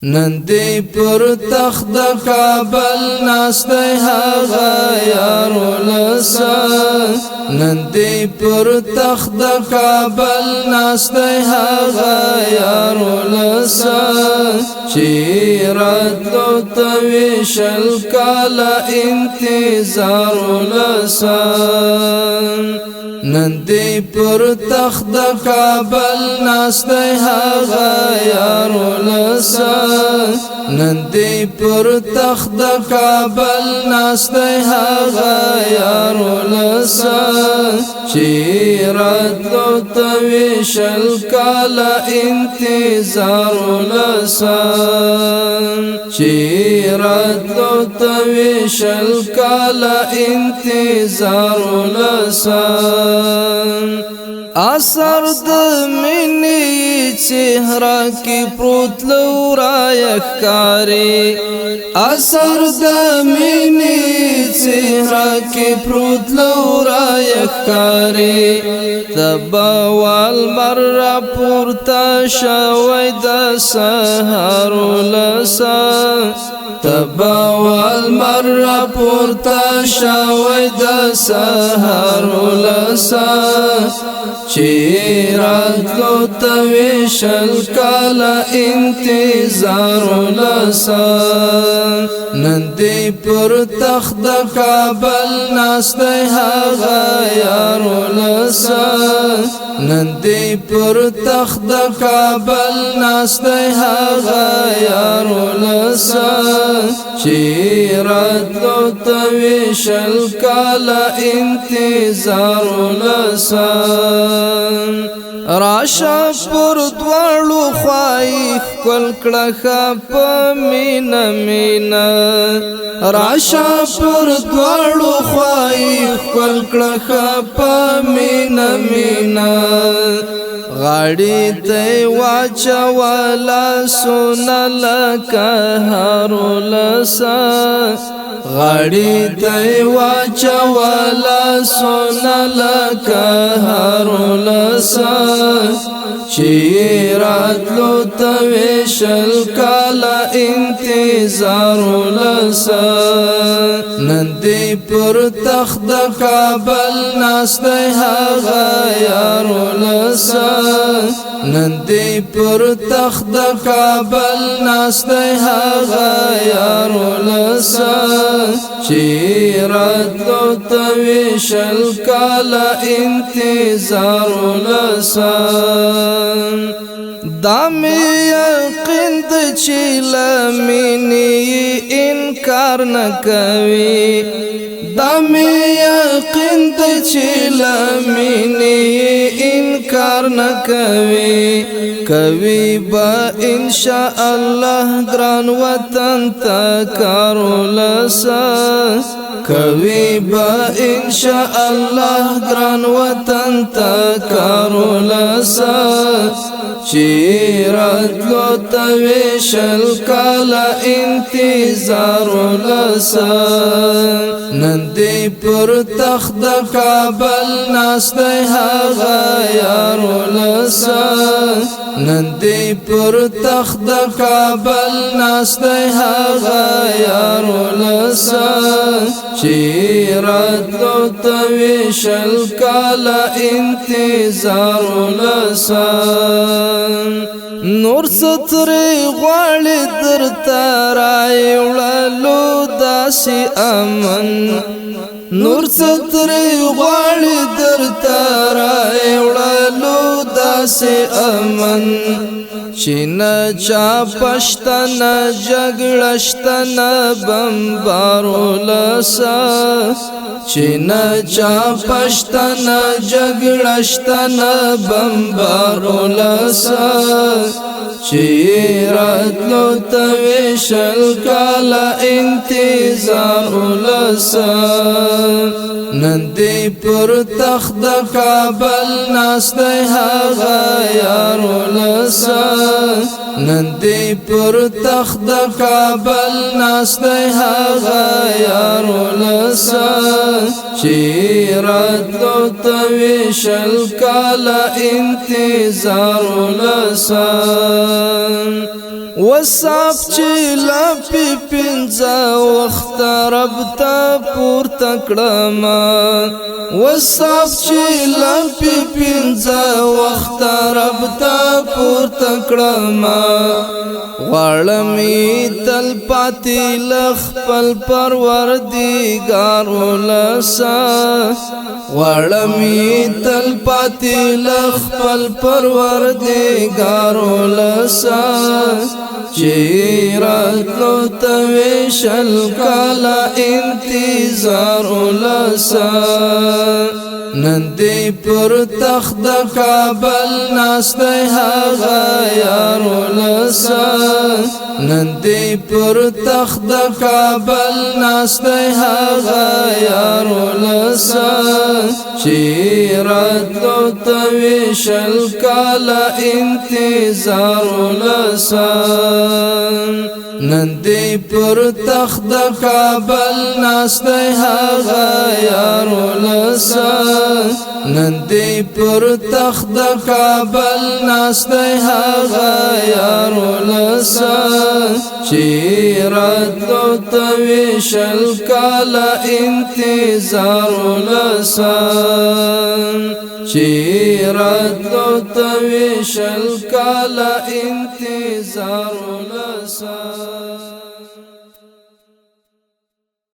نندی پر تخت کابل ناسته هغه یار ولسا نندی پر تخت کابل ناسته هغه یار ولسا چیرات لو تویشل کالا انتظار ولسا نندی پر تخت کابل ناسته هغه یار ولسا نندی پر تخت کابل ناسته هغه یار ولسا چیرات لو تویشل کالا انتظار ولسا چیرات لو تویشل کالا انتظار ولسا اثر د منی چهره کی پروت لو را یکاری اثر د منی چهره کی پروت لو را یکاری تبوال مر پورتا شوی د سحر ولسا تبوال مر پورتا شوی د سحر ولسا چیرات لو تویشل کالا انتظار ولسا نندی پر تخت کابل ناسته هغه یار ولسا نندی پر تخت کابل ناسته هغه یار ولسا چیرات لو تویشل کالا انتظار ولسا راشا پر دوالو خواهی کل کلخا پا مینا مینا راشا پر دوالو خواهی کل کلخا پا مینا مینا غاڑی تی واچا والا سونا لکا هارو لسا غاڑی تی واچا والا سونا لکا هارو لسا چیرات لو تویشل کالا انتظار لسا نندی پر تخت کابل ناسته هغه یار ولسا نندی پر تخت کابل ناسته هغه یار ولسا چیرات لو تویشل کالا انتظار ولسا دامی یقین د چیلا مینی انکار نکوی دامی یقین د چیلا مینی انکار نکوی کوي با انشاء الله ګران وطن تا کار ولسا کوي با انشاء الله ګران وطن تا کار ولسا چیرات لو تویشل کالا انتظار ولسا نندی پر تخت کابل ناسته هغه یار ولسا نندی پر تخت کابل ناسته هغه یار ولسا چیرات لو تویشل کالا انتظار ولسا نور ستری غواړي در ترای وړلو داسي امن نور ستری غواړي در ترای وړلو داسي امن چینا چا پښتنه جګړشتنه بمبار ولسا چینا چا پښتنه جګړشتنه بمبار ولسا چیرات لو تویشل کالا انتظار ولسا نندی پر تخت کابل ناسته هغه یار ولسا نندی پر تخت کابل ناسته هغه یار ولسا چیرات لو تویشل کالا انتظار ولسا وصاف چې لپی پنځه وخت رب ته پورته کړم وصاف چې لپی پنځه وخت رب ته پورته کړم غواړم تل پاتې له خپل پروردګار ولسا غواړم تل پاتې له خپل پروردګار ولسا چې راتلو ته وشل کاله انتظار ولسا نن دې پر تخت د کابل ناسته هغه یار ولسا نن دې پر تخت د کابل ناسته هغه یار ولسا چې راتلو ته وشل کاله انتظار ولسا نن دې پر تخت د کابل ناسته هغه یار ولسا نن دې پر تخت د کابل ناسته هغه یار ولسا چې راتلو ته وشل کاله انتظار ولسا چې راتلو ته وشل کاله انتظار ولسا